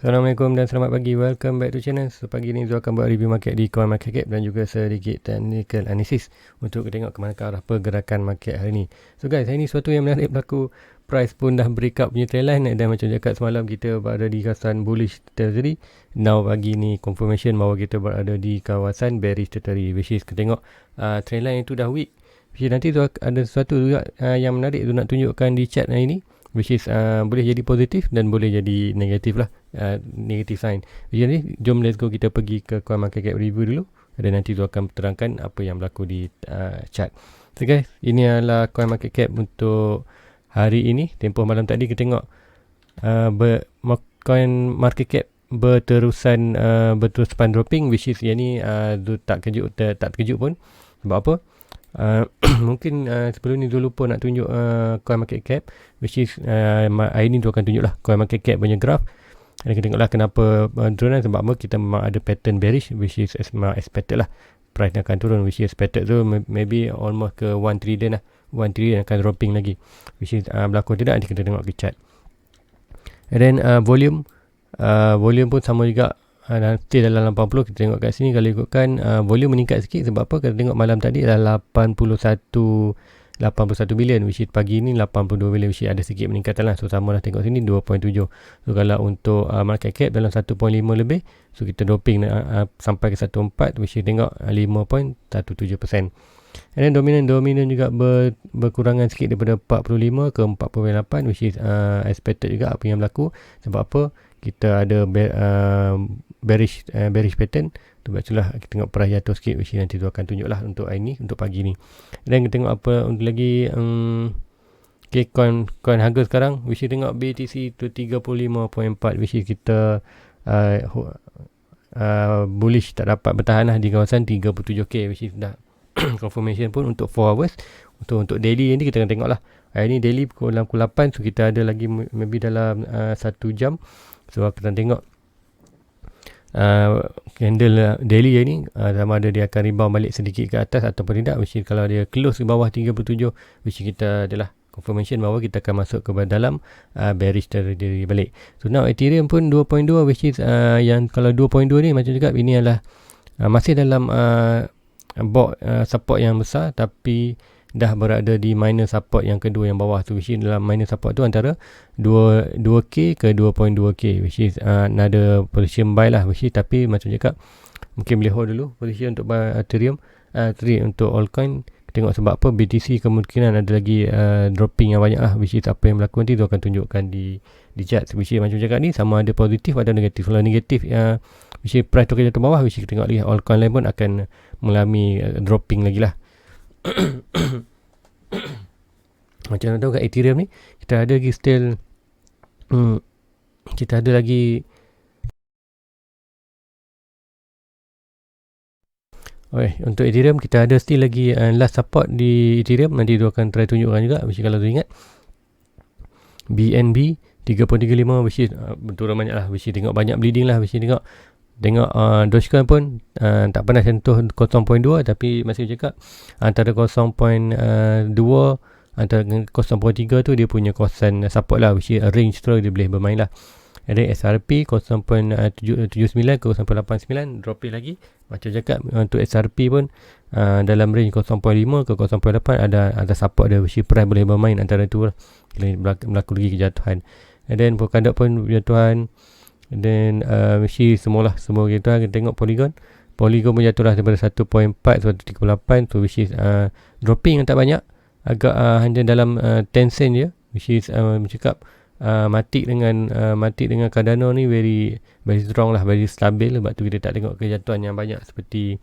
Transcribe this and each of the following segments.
Assalamualaikum dan selamat pagi. Welcome back to channel. So, pagi ni Zul akan buat review market di CoinMarketCap dan juga sedikit technical analysis untuk tengok ke mana ke arah pergerakan market hari ni. So guys, hari ni sesuatu yang menarik berlaku. Price pun dah break up punya trendline dan macam cakap semalam kita berada di kawasan bullish territory. Now pagi ni confirmation bahawa kita berada di kawasan bearish territory, which is kita tengok trendline itu dah weak. Which is nanti tu ada sesuatu juga yang menarik tu nak tunjukkan di chart hari ni, which is boleh jadi positif dan boleh jadi negatif lah, negative sign. Jadi jom let's go, kita pergi ke CoinMarketCap review dulu dan nanti tu akan terangkan apa yang berlaku di chart. So guys, ini adalah CoinMarketCap untuk hari ini. Tempoh malam tadi kita tengok CoinMarketCap berterusan dropping, which is yang ni tak terkejut pun. Sebab apa? Mungkin sebelum ni dulu lupa nak tunjuk CoinMarketCap, which is hari ni tu akan tunjuk lah CoinMarketCap punya graph. Dan kita tengoklah kenapa turun, sebab apa kita memang ada pattern bearish, which is expected lah. Price akan turun, which is expected tu maybe almost ke 1 trillion lah. 1 trillion akan dropping lagi, which is berlaku tidak, nanti kita tengok ke chart. And then volume pun sama juga, still dalam 80. Kita tengok kat sini, kalau ikutkan volume meningkat sikit. Sebab apa? Kita tengok malam tadi adalah 81 bilion, which is pagi ni 82 bilion, which is ada sikit peningkatan lah. So sama lah, tengok sini 2.7. So kalau untuk market cap dalam 1.5 lebih, so kita dropping sampai ke 1.4, which is tengok 5.17%. And then dominan juga berkurangan sikit daripada 45 ke 4.8, which is expected juga apa yang berlaku. Sebab apa? Kita ada bearish pattern. Sebab itulah kita tengok price jatuh sikit, which nanti tu akan tunjuk lah untuk hari ni, untuk pagi ni. Dan kita tengok apa untuk lagi okay, coin harga sekarang, which tengok BTC tu 35.4, which kita bullish, tak dapat bertahan lah di kawasan 37k, which is dah confirmation pun untuk 4 hours. Untuk daily nanti kita akan tengok lah. Hari ni daily pukul 8, so kita ada lagi maybe dalam 1 jam. So kita tengok candle daily ni sama ada dia akan rebound balik sedikit ke atas ataupun tidak, which is kalau dia close di bawah 37, which kita adalah confirmation bahawa kita akan masuk ke dalam bearish territory balik. So now Ethereum pun 2.2, which is yang kalau 2.2 ni macam juga, ini adalah masih dalam support yang besar, tapi dah berada di minor support yang kedua yang bawah tu, which is dalam minor support tu antara 2k ke 2.2k, which is another position buy lah, which is, tapi macam cakap mungkin boleh hold dulu position untuk buy Ethereum. Untuk altcoin tengok sebab apa, BTC kemungkinan ada lagi dropping yang banyak lah, which is apa yang berlaku nanti tu akan tunjukkan di chart, which is macam cakap ni sama ada positif ada negatif. Kalau negatif which is price tu akan jatuh bawah, which is tengok lagi altcoin lain pun akan mengalami dropping lagi lah. Macam mana tahu kat Ethereum ni kita ada lagi still kita ada lagi untuk Ethereum kita ada still lagi last support di Ethereum, nanti tu akan try tunjukkan juga, which kalau tu ingat BNB 3.35, which is turun banyak lah, which tengok banyak bleeding lah, which tengok Dogecoin pun tak pernah sentuh 0.2, tapi masih cakap antara 0.2 antara 0.3 tu dia punya kawasan support lah, which is range tu dia boleh bermain lah. Ada SRP 0.79 ke 0.89 dropping lagi. Macam cakap untuk SRP pun dalam range 0.5 ke 0.8 ada support dia, which price boleh bermain antara tu lah, berlaku lagi kejatuhan. And then Polkadot pun kejatuhan. Dan semua kita tengok Polygon pun jatuh lah daripada 1.4 138, so which is dropping yang tak banyak, agak hanya dalam 10 sen je, which is cakap Matic dengan Cardano ni very strong lah, very stabil. Sebab tu kita tak tengok kejatuhan yang banyak seperti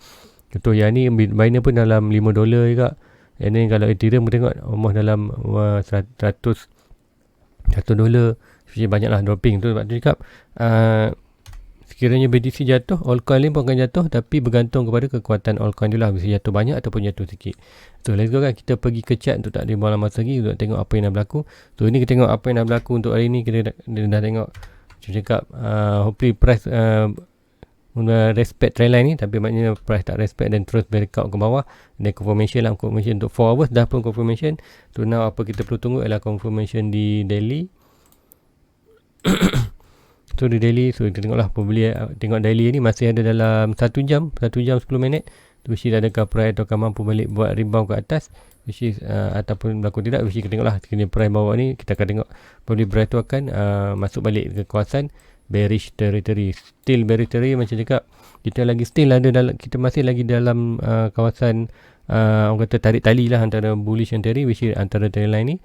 contoh yang ni. Binance pun dalam $5 juga. And then kalau Ethereum kita tengok almost dalam $100, banyak lah dropping tu. Sebab tu cakap sekiranya BTC jatuh, altcoin lain pun akan jatuh, tapi bergantung kepada kekuatan altcoin tu lah, bisa jatuh banyak ataupun jatuh sikit. So let's go kan, kita pergi ke chart untuk tak ada buang masa lagi, untuk tengok apa yang dah berlaku. So ini kita tengok apa yang dah berlaku untuk hari ni. Kita dah tengok macam cakap hopefully price respect trendline ni, tapi maknanya price tak respect dan terus breakout ke bawah. Dan confirmation untuk 4 hours dah pun confirmation. So now apa kita perlu tunggu adalah confirmation di daily So di daily, so kita tengoklah probably tengok daily ni masih ada dalam 1 jam 10 minit, which is adakah price tu akan mampu balik buat rebound ke atas, which is ataupun berlaku tidak, which is kita tengoklah kena price bawah ni, kita akan tengok probably price tu akan masuk balik ke kawasan bearish territory. Still bearish territory, macam cakap kita lagi still ada dalam, kita masih lagi dalam kawasan orang kata tarik tali lah antara bullish and theory, which is antara trend line ni,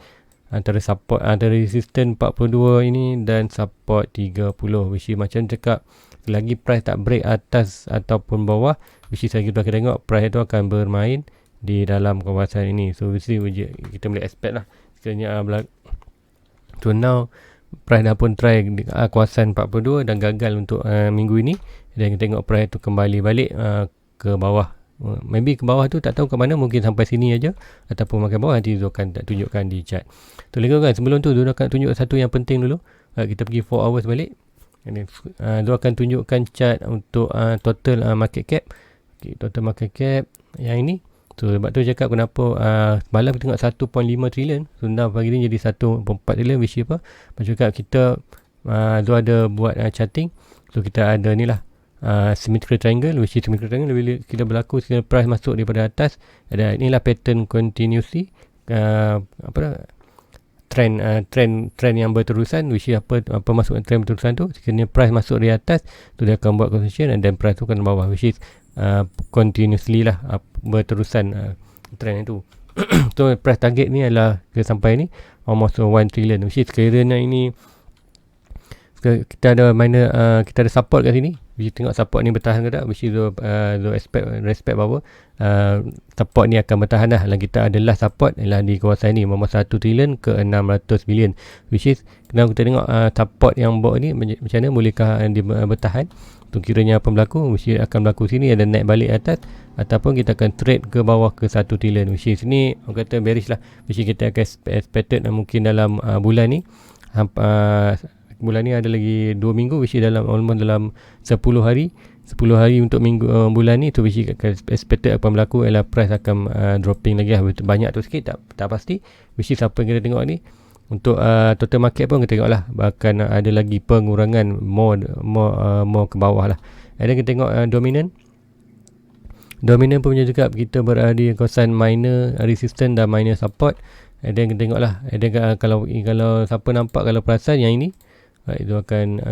antara support, antara resistance 42 ini dan support 30, which is macam cakap lagi price tak break atas ataupun bawah, which is lagi kita tengok price tu akan bermain di dalam kawasan ini. So which is kita boleh expect lah sekiranya so now price dah pun try kawasan 42 dan gagal untuk minggu ini, dan kita tengok price tu kembali balik ke bawah. Maybe ke bawah tu tak tahu ke mana, mungkin sampai sini aja ataupun makan bawah, nanti Zul akan tunjukkan di chart. Tu lagi kan, sebelum tu Zul akan tunjuk satu yang penting dulu. Kita pergi 4 hours balik. Zul akan tunjukkan chart untuk total market cap. Okay, total market cap yang ini. So sebab tu cakap kenapa malam kita tengok 1.5 trilion, so now pagi ni jadi 1.4 trilion, which is apa? Macam cakap kita Zul ada buat charting. So kita ada ni lah symmetrical triangle, which is symmetrical triangle bila kita berlaku sekiranya price masuk daripada atas, ada inilah pattern continuity, trend yang berterusan, which is apa masuk trend berterusan tu, sekiranya price masuk dari atas tu dia akan buat consolidation, and then price tu akan bawah, which is continuously lah berterusan trend itu. So price target ni adalah kita sampai ni almost 1 trillion, which is sekiranya ini kita ada kita ada support kat sini. Which tengok support ni bertahan ke tak, which is respect bahawa support ni akan bertahan lah. Kita ada last support ialah di kawasan ni 1 trilion ke 600 bilion, which is kita tengok support yang bawah ni macam mana bolehkah dia bertahan. Tu kiranya apa berlaku, which is akan berlaku sini ada naik balik atas, ataupun kita akan trade ke bawah ke 1 trilion, which is ni orang kata bearish lah, which is kita akan expected mungkin dalam bulan ni bulan ni ada lagi 2 minggu, which is almost dalam 10 hari untuk minggu bulan ni tu, which is expected akan berlaku ialah price akan dropping lagi lah, banyak tu sikit tak pasti, which is apa yang kita tengok ni. Untuk total market pun kita tengok lah, bahkan ada lagi pengurangan more ke bawah lah. Dan kita tengok dominant pun juga kita berada di kawasan minor resistance dan minor support. Dan kita tengok lah, kalau siapa nampak, kalau perasan yang ini itu akan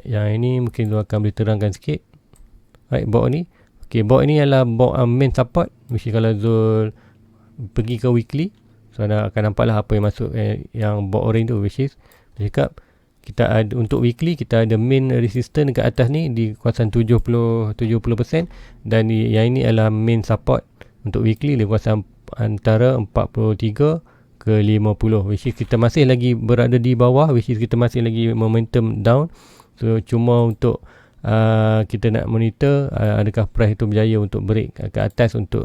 yang ini mungkin itu akan boleh terangkan sikit. Bawah ni, bawah ni adalah main support, which kalau Zul pergi ke weekly, so anda akan nampak lah apa yang masuk yang bawah orange tu, which is cakap kita ada untuk weekly, kita ada main resistance dekat atas ni di kawasan 70%, dan yang ini adalah main support untuk weekly di kawasan antara 43 ke 50, which is kita masih lagi berada di bawah, which is kita masih lagi momentum down. So cuma untuk kita nak monitor adakah price itu berjaya untuk break ke atas untuk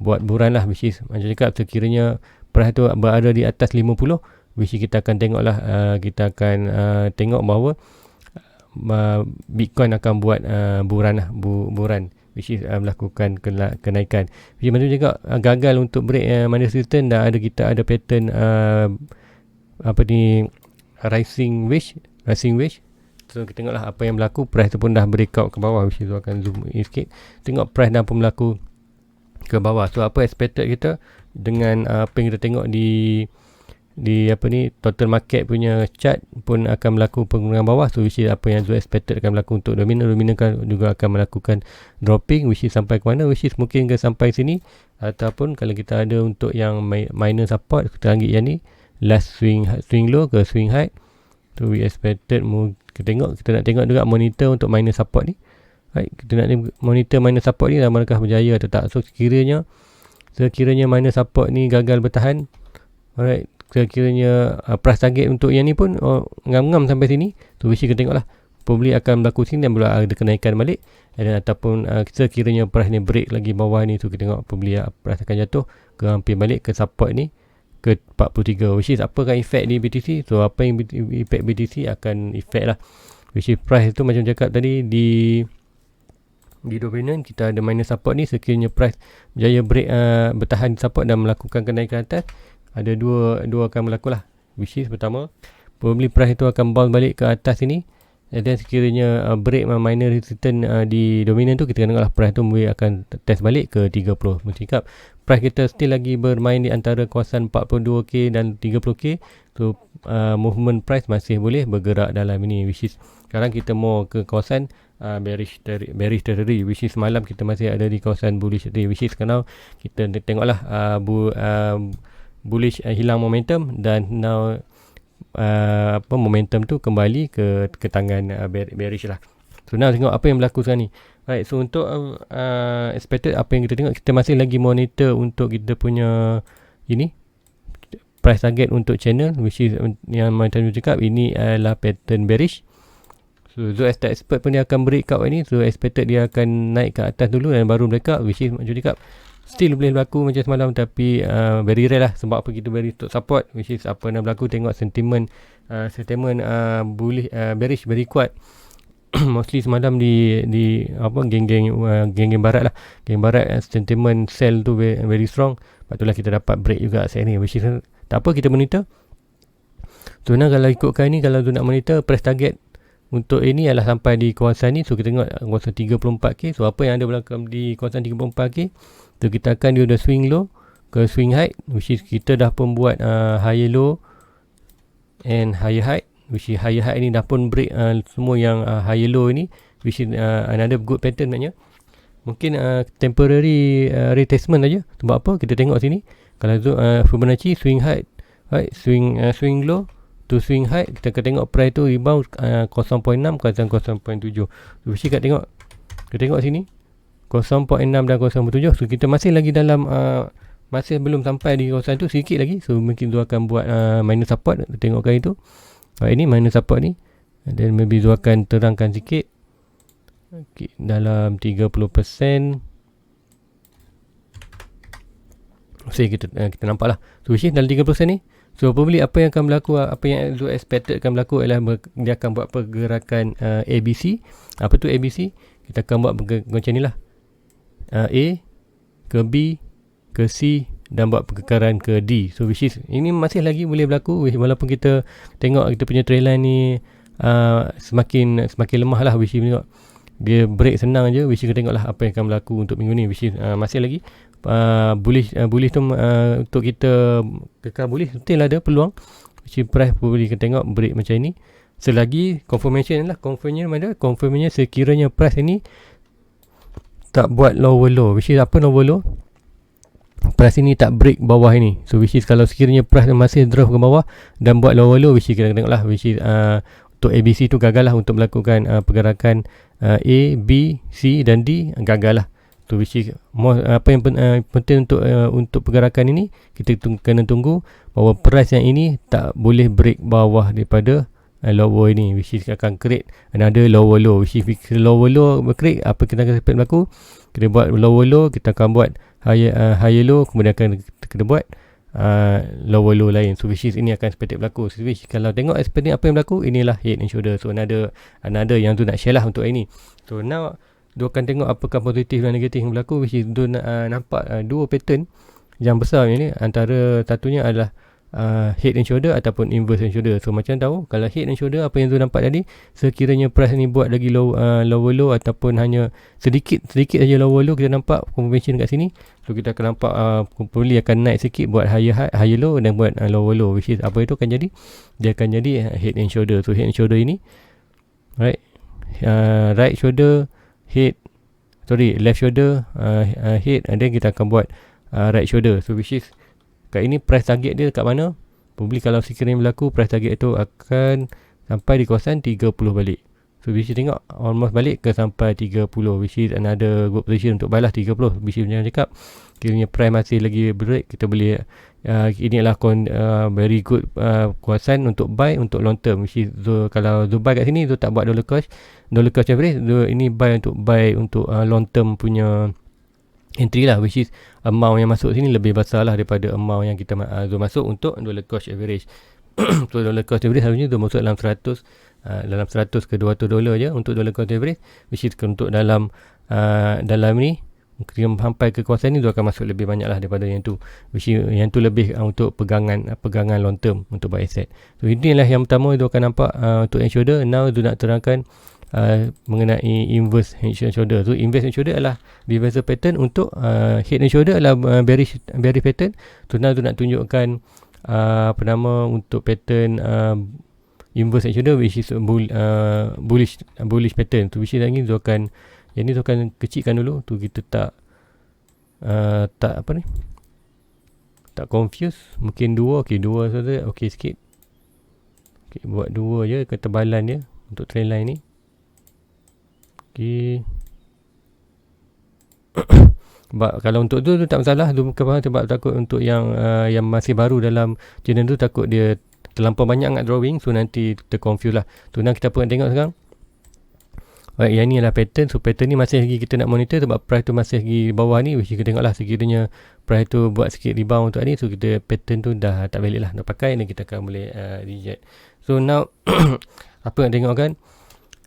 buat buran lah, which is macam cakap sekiranya price itu berada di atas 50, which is kita akan tengok lah, kita akan tengok bahawa Bitcoin akan buat buran, which is melakukan kenaikan. Jadi macam juga gagal untuk break minus resistance, dan kita ada pattern rising wedge. So kita tengoklah apa yang berlaku, price tu pun dah breakout ke bawah, which is akan zoom in sikit, tengok price dah pun berlaku ke bawah. So apa expected kita dengan apa yang kita tengok di total market punya chart pun akan berlaku pengurangan bawah. So which is apa yang Zul expected akan berlaku untuk dominant kan juga akan melakukan dropping, which is sampai ke mana, which is mungkin ke sampai sini, ataupun kalau kita ada untuk yang minor support, kita anggap yang ni last swing low ke swing high. So we expected kita nak tengok juga monitor untuk minor support ni. Kita nak monitor minor support ni adakah berjaya atau tak. So sekiranya minor support ni gagal bertahan, alright, sekiranya price target untuk yang ni pun ngam-ngam sampai sini, so which kita tengok lah probably akan berlaku sini dan boleh ada kenaikan balik, dan ataupun sekiranya price ni break lagi bawah ni, so kita tengok probably price akan jatuh ke hampir balik ke support ni ke 43, which is apakah efek di BTC. So apa yang efek BTC akan efek lah, which is price tu macam cakap tadi di dominant kita ada minor support ni, sekiranya price berjaya break bertahan di support dan melakukan kenaikan atas, ada dua akan berlaku lah, which is pertama probably price itu akan bounce balik ke atas sini. Dan sekiranya break minor resistance di dominant tu, kita tengoklah price tu akan test balik ke 30. Bercakap price kita still lagi bermain di antara kawasan 42k dan 30k. So movement price masih boleh bergerak dalam ini, which is sekarang kita mau ke kawasan bearish territory, which is semalam kita masih ada di kawasan bullish territory, which is sekarang kita tengoklah bullish hilang momentum, dan now momentum tu kembali ke tangan bearish lah. So now tengok apa yang berlaku sekarang ni. Right, so untuk expected apa yang kita tengok, kita masih lagi monitor untuk kita punya ini price target untuk channel, which is yang macam tu cakap, ini adalah pattern bearish. So Zod expert pun dia akan break out ini. So expected dia akan naik ke atas dulu dan baru break out, which is macam cakap still boleh berlaku macam semalam, tapi very rare lah. Sebab apa kita beri untuk support, which is apa yang berlaku, tengok sentimen bullish bearish very kuat. Mostly semalam di apa geng-geng barat lah. Geng barat sentimen sell tu very strong. Lepas tu lah kita dapat break juga set ni, which is tak apa, kita monitor. So now kalau ikutkan ni, kalau tu nak monitor price target untuk ini adalah sampai di kawasan ni. So kita tengok kawasan 34k. So apa yang ada belakang di kawasan 34k, so kita akan dia swing low ke swing high, which is kita dah pun buat higher low and higher high, which is higher high ni dah pun break semua yang higher low ni, which is another good pattern maknanya. Mungkin temporary retracement saja. Sebab apa, kita tengok sini kalau tu Fibonacci swing high, right, swing low to swing high, kita akan tengok price tu rebound 0.6 ke 0.7. Which is kita tengok sini 0.6 dan 0.7. So kita masih lagi dalam masih belum sampai di kawasan tu, sikit lagi. So mungkin tu akan buat minor support. Tengok kali tu ini minor support ni, dan maybe tu akan terangkan sikit dalam 30%. So kita nampak lah. So which is dalam 30% ni, so probably apa yang akan berlaku, apa yang Zul expected akan berlaku adalah dia akan buat pergerakan ABC. Apa tu ABC? Kita akan buat macam ni lah, A ke B ke C dan buat pergerakan ke D. So which is ini masih lagi boleh berlaku, walaupun kita tengok kita punya trend line ni semakin lemah lah, which is tengok dia break senang je, which is kita tengok lah apa yang akan berlaku untuk minggu ni, which is masih lagi bullish tu untuk kita kekal bullish, still ada peluang, which is price boleh kita tengok break macam ni. Selagi confirmation confirmation sekiranya price ini tak buat lower low, which is apa lower low, price ini tak break bawah ini. So which is kalau sekiranya price masih drop ke bawah dan buat lower low, which is kita tengok lah, which is untuk ABC tu gagal lah untuk melakukan pergerakan A, B, C dan D, gagal lah. So which is apa yang penting untuk pergerakan ini, kita kena tunggu bahawa price yang ini tak boleh break bawah daripada lower ini, which is akan create another lower low, which is lower low create, apa kita akan expect berlaku, kita buat lower low, kita akan buat higher low, kemudian akan kita buat lower low lain. So which is ini akan expected berlaku. So which kalau tengok expected apa yang berlaku, inilah head and shoulder. So another yang tu nak share lah untuk ini. So now dia akan tengok apakah positif dan negatif yang berlaku, which is dia nampak dua pattern yang besar ni. Antara satunya adalah head and shoulder ataupun inverse and shoulder. So macam tahu kalau head and shoulder, apa yang tu nampak tadi, sekiranya price ni buat lagi lower low ataupun hanya sedikit saja lower low, kita nampak confirmation kat sini. So kita akan nampak probably akan naik sikit, buat higher low dan buat lower low, which is apa itu akan jadi, dia akan jadi head and shoulder. So head and shoulder ini, right, right shoulder left shoulder head, and then kita akan buat right shoulder. So which is kat ini price target dia kat mana? Probably kalau sekiranya berlaku, price target itu akan sampai di kawasan 30 balik. So which is tengok almost balik ke sampai 30, which is another good position untuk buy lah 30. Which is macam cakap, kiranya price masih lagi break, kita boleh ini adalah very good kawasan untuk buy untuk long term, which is kalau buy kat sini tak buat dollar cost average, ini buy untuk long term punya entry lah, which is amount yang masuk sini lebih besar lah daripada amount yang kita masuk untuk dollar cost average. So dollar cost average harusnya tu masuk dalam 100 ke $200 je untuk dollar cost average, which is untuk dalam ni sampai ke kawasan ni, dia akan masuk lebih banyak lah daripada yang tu. Yang tu lebih untuk pegangan long term untuk buy asset. So inilah yang pertama dia akan nampak untuk head and shoulder. Now dia nak terangkan mengenai inverse head and shoulder. So inverse head and shoulder adalah reversal pattern. Untuk head and shoulder adalah bearish pattern. So now dia nak tunjukkan untuk pattern inverse head and shoulder, which is bullish pattern. So which is lagi dia akan, yang ni tu akan kecilkan dulu tu, kita tak confuse. Mungkin 2 saja okey sikit. Okey, buat 2 je ketebalan dia untuk trend line ni. Okey. Sebab kalau untuk tu tak masalah tu, sebab takut untuk yang masih baru dalam channel tu, takut dia terlampau banyak sangat drawing, so nanti terconfuse lah. Tu nak kita pun tengok sekarang. Baik, yang ni adalah pattern. So pattern ni masih lagi kita nak monitor sebab price tu masih lagi bawah ni, which kita tengoklah sekiranya price tu buat sikit rebound untuk hari ni, so kita pattern tu dah tak valid lah nak pakai, dan kita akan boleh reject. So now apa yang tengok kan,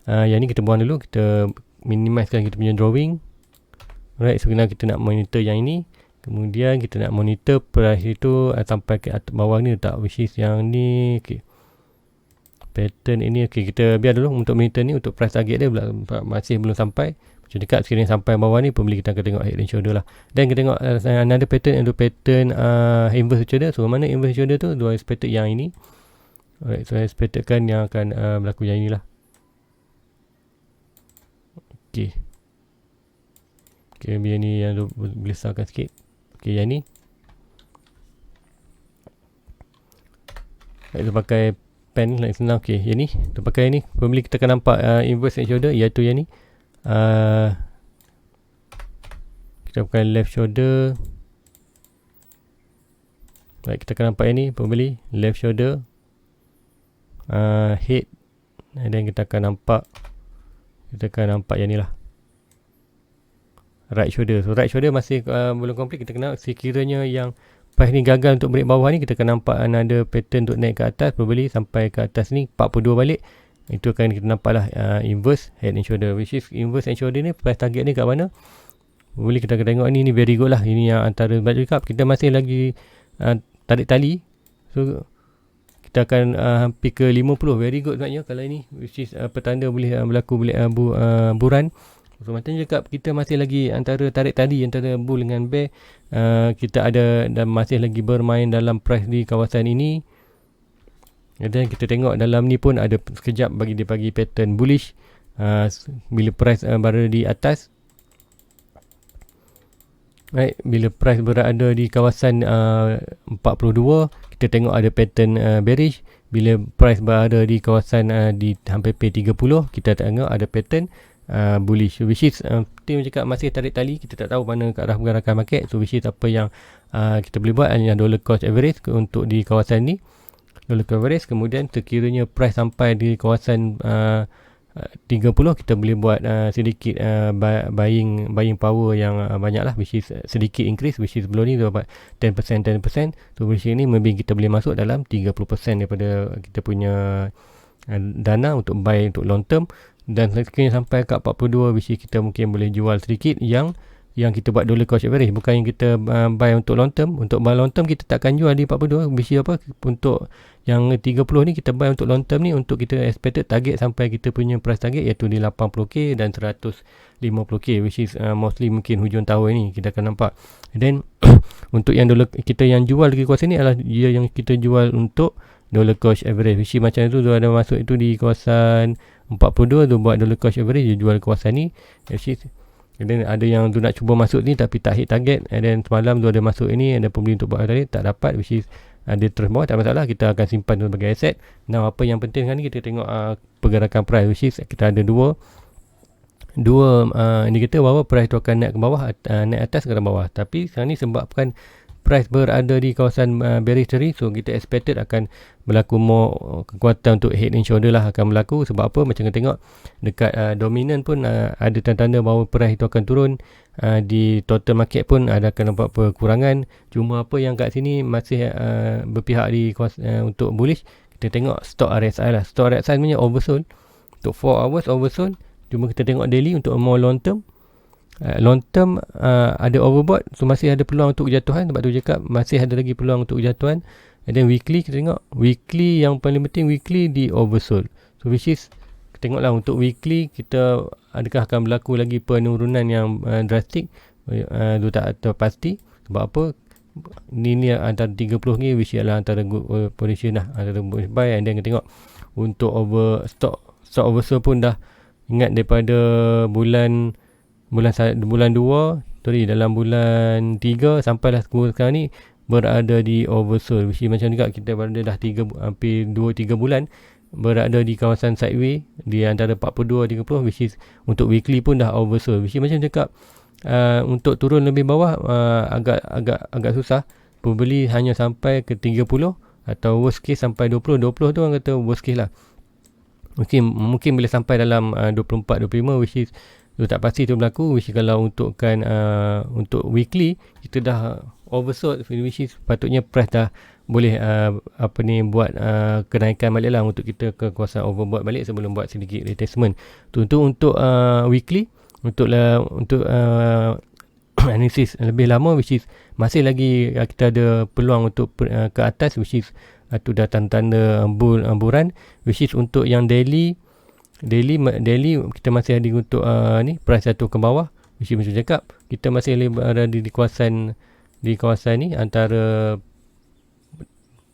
yang ni kita buang dulu, kita minimizekan kita punya drawing. Alright, so kita nak monitor yang ini, kemudian kita nak monitor price itu sampai ke atas bawah ni tak, which is yang ni. Okay, pattern ini kita biar dulu untuk monitor ni, untuk price target dia masih belum sampai. Macam dekat sekiranya sampai bawah ni, pembeli kita akan tengok head and shoulder lah. Dan kita tengok another pattern, iaitu pattern inverse shoulder. So mana inverse shoulder tu, dua expected yang ini. Alright, so expected kan yang akan berlaku yang inilah. Okay, biar ni yang besarkan sikit. Okay, yang ni kita pakai pen like senang. Okay, yang ni kita pakai ni, pembeli kita akan nampak inverse head shoulder, iaitu yang ni. Kita pakai left shoulder. Baik, kita akan nampak yang ni, pembeli left shoulder, head, dan kita akan nampak yang ni lah, right shoulder. So right shoulder masih belum complete. Kita kena, sekiranya yang price ni gagal untuk break bawah ni, kita akan nampak ada pattern untuk naik ke atas, berbeli sampai ke atas ni 42 balik. Itu akan kita nampak lah inverse head and shoulder, which is inverse head and shoulder ni price target ni kat mana, boleh kita akan tengok ni very good lah. Ini yang antara battery cup, kita masih lagi tarik tali. So kita akan hampir ke 50, very good sebenarnya kalau ini, which is petanda boleh berlaku buran. So macam cakap, kita masih lagi antara tarik tali antara bull dengan bear. Kita ada dan masih lagi bermain dalam price di kawasan ini. Dan kita tengok dalam ni pun ada sekejap dia bagi pattern bullish bila price berada di atas. Right, bila price berada di kawasan 42, kita tengok ada pattern bearish. Bila price berada di kawasan di hampir P30, kita tengok ada pattern bullish, which is tim cakap masih tarik tali. Kita tak tahu mana ke arah pergerakan market. So which is apa yang kita boleh buat hanya dollar cost average untuk di kawasan ni, dollar cost average. Kemudian sekiranya price sampai di kawasan 30, kita boleh buat sedikit buying power yang banyak lah, which is sedikit increase, which is sebelum ni dapat 10%. So which ni maybe kita boleh masuk dalam 30% daripada kita punya dana untuk buy untuk long term. Dan sekiranya sampai ke 42, which kita mungkin boleh jual sedikit yang kita buat dollar cost average, bukan yang kita buy untuk long term. Untuk buy long term kita takkan jual di 42, which apa, untuk yang 30 ni kita buy untuk long term ni, untuk kita expected target sampai kita punya price target iaitu di 80k dan 150k, which is mostly mungkin hujung tahun ni kita akan nampak. Dan untuk yang dollar kita yang jual di kawasan ni adalah dia yang kita jual untuk dollar cost average, which is macam tu dia ada masuk itu di kawasan 42, tu buat dollar cost average, dia jual kawasan ni, which is. Dan ada yang tu nak cuba masuk ni tapi tak hit target, and then semalam tu ada masuk ini, ada pembeli untuk buat tadi tak dapat, which is ada terus bawah, tak masalah, kita akan simpan tu sebagai aset. Now apa yang penting sekarang ni, kita tengok pergerakan price, which is kita ada dua indikator bahawa price tu akan naik ke bawah, naik atas ke bawah. Tapi sekarang ni sebabkan price berada di kawasan bearish tadi, so kita expected akan berlaku more kekuatan untuk head and shoulder lah akan berlaku. Sebab apa, macam kita tengok dekat dominant pun ada tanda-tanda bahawa price itu akan turun. Di total market pun ada akan nampak perkurangan. Cuma apa yang kat sini masih berpihak di untuk bullish. Kita tengok stock RSI lah. Stock RSI sebenarnya oversold untuk 4 hours oversold. Cuma kita tengok daily untuk more long term, long term ada overbought, so masih ada peluang untuk kejatuhan. Sebab tu cakap masih ada lagi peluang untuk kejatuhan. And then weekly, kita tengok weekly, yang paling penting weekly di oversold. So which is, tengoklah untuk weekly kita adakah akan berlaku lagi penurunan yang drastik. Itu tak terpasti. Sebab apa, ni antara 30 ni which ialah antara good position lah, antara good buy. And then kita tengok untuk stock oversold pun dah, ingat daripada bulan 2, dalam bulan 3 sampailah sekarang ni berada di oversold, which is macam juga kita berada dah hampir 2-3 bulan berada di kawasan sideway di antara 42-30, which is untuk weekly pun dah oversold, which is macam cakap untuk turun lebih bawah agak susah. Probably hanya sampai ke 30 atau worst case sampai 20 tu orang kata worst case lah. Mungkin boleh sampai dalam 24-25, which is tu tak pasti tu berlaku. Which is kalau untuk weekly kita dah oversold, which is patutnya price dah boleh buat kenaikan balik lah untuk kita ke kawasan overbought balik sebelum buat sedikit retracement. Untuk weekly, untuk analisis lebih lama, which is masih lagi kita ada peluang untuk ke atas, which is tu dah tanda-tanda bulan, which is untuk yang daily kita masih ada untuk price jatuh ke bawah, which is macam cakap kita masih berada di kawasan ni antara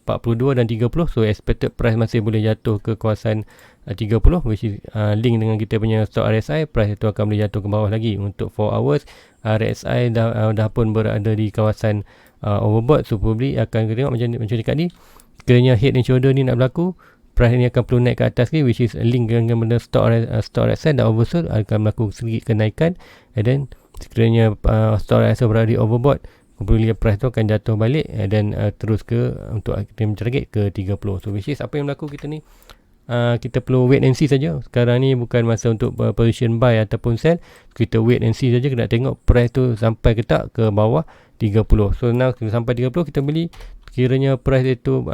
42 dan 30. So expected price masih boleh jatuh ke kawasan 30, which is link dengan kita punya stock RSI. Price itu akan boleh jatuh ke bawah lagi. Untuk 4 hours RSI dah pun berada di kawasan overbought. So probably akan tengok macam dekat ni, kerana head and shoulder ni nak berlaku, price ni akan perlu naik ke atas ni, which is link dengan benda stock RSI dah oversold, akan berlaku sedikit kenaikan. And then sekiranya stock RSI berada di overbought, probably price tu akan jatuh balik dan terus untuk kita mencarget ke 30. So which is apa yang berlaku kita ni, kita perlu wait and see saja. Sekarang ni bukan masa untuk position buy ataupun sell. Kita wait and see saja, kita nak tengok price tu sampai ke tak ke bawah 30. So now sampai 30 kita beli. Kiranya price itu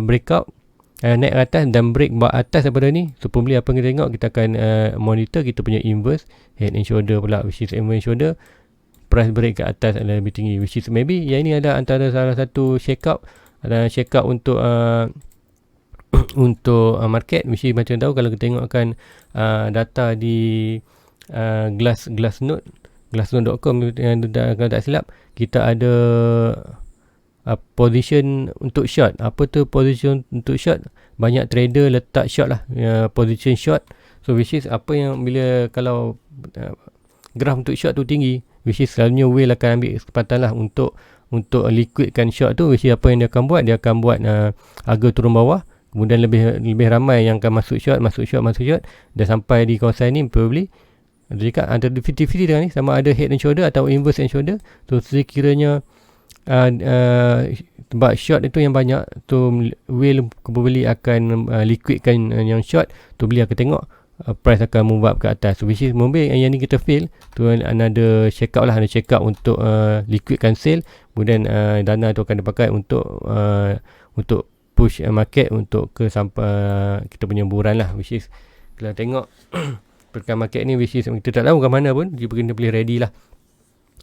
breakout, naik ke atas dan break atas daripada ni, so probably apa yang kita tengok, kita akan monitor kita punya inverse head and shoulder pula, which is head and shoulder price break ke atas adalah lebih tinggi, which is maybe yang ini ada antara salah satu shake up untuk untuk market, which is macam tahu kalau kita tengokkan data di glassnode.com kalau tak silap, kita ada position untuk short. Apa tu position untuk short? Banyak trader letak short lah, position short. So which is apa yang bila kalau graf untuk short tu tinggi, which is selalunya whale akan ambil kesempatan lah untuk liquidkan short tu. Which is apa yang dia akan buat, harga turun bawah, kemudian lebih ramai yang akan masuk short dan sampai di kawasan ni probably jika antara 50-50 dengan ni, sama ada head and shoulder atau inverse and shoulder. So sekiranya sebab short itu yang banyak tu, whale probably akan liquidkan yang short tu, beli akan tengok price akan move up ke atas. So which is mungkin yang ni kita fail tu, ada check out untuk liquidkan sale, kemudian dana tu akan dipakai untuk push market untuk ke sampai kita punya buran lah, which is kalau tengok pergerakan market ni, which is kita tak tahu ke mana pun, kita boleh ready lah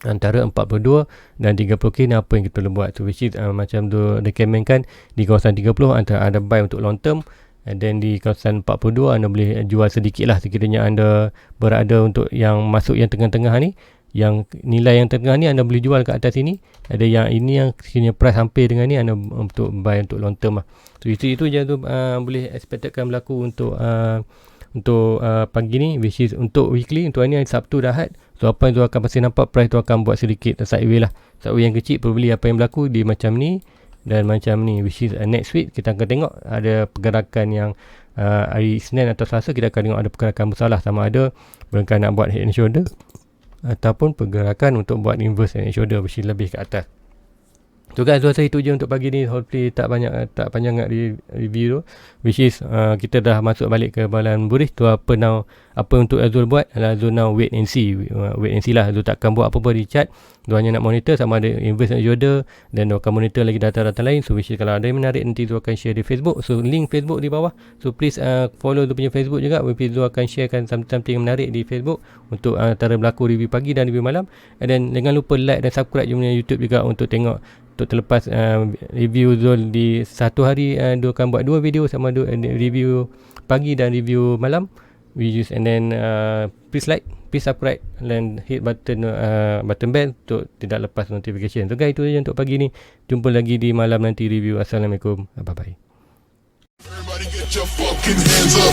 antara 42 dan 30k ni apa yang kita boleh buat. So which is macam tu recommendkan di kawasan 30 antara ada buy untuk long term, and then di kawasan 42 anda boleh jual sedikit lah sekiranya anda berada untuk yang masuk yang tengah-tengah ni, yang nilai yang tengah ni anda boleh jual ke atas ini. Ada yang ini yang sekiranya price hampir dengan ni anda untuk buy untuk long term lah. So itu je tu boleh expectedkan berlaku untuk pagi ni, which is untuk weekly. Untuk hari ni Sabtu dah Ahad, so apa yang tu akan pasti nampak price tu akan buat sedikit sideway lah, sideway yang kecil. Probably apa yang berlaku di macam ni dan macam ni, which is next week kita akan tengok ada pergerakan yang hari Isnin atau Selasa kita akan tengok ada pergerakan besar lah, sama ada mereka nak buat head and shoulder ataupun pergerakan untuk buat inverse head and shoulder, which is lebih ke atas. So guys, rasa itu je untuk pagi ni. Hopefully tak panjang nak review tu, which is kita dah masuk balik ke Balan Burih tu. Apa untuk Azul buat, Azul now wait and see lah. Azul takkan buat apa-apa di chat. Dia hanya nak monitor sama ada invest nak order, dan dia akan monitor lagi data-data lain. So which is kalau ada yang menarik, nanti Zul akan share di Facebook. So link Facebook di bawah. So please follow dia punya Facebook juga. Zul akan sharekan something yang menarik di Facebook untuk antara berlaku review pagi dan review malam. And then jangan lupa like dan subscribe je punya YouTube juga untuk tengok, untuk terlepas review Zul di satu hari. Dia akan buat 2 video, sama review pagi dan review malam. And then please like, please subscribe, and hit button bell untuk tidak lepas notification. So guys, itu saja untuk pagi ni. Jumpa lagi di malam nanti review. Assalamualaikum. Bye bye. Everybody get your fucking hands up.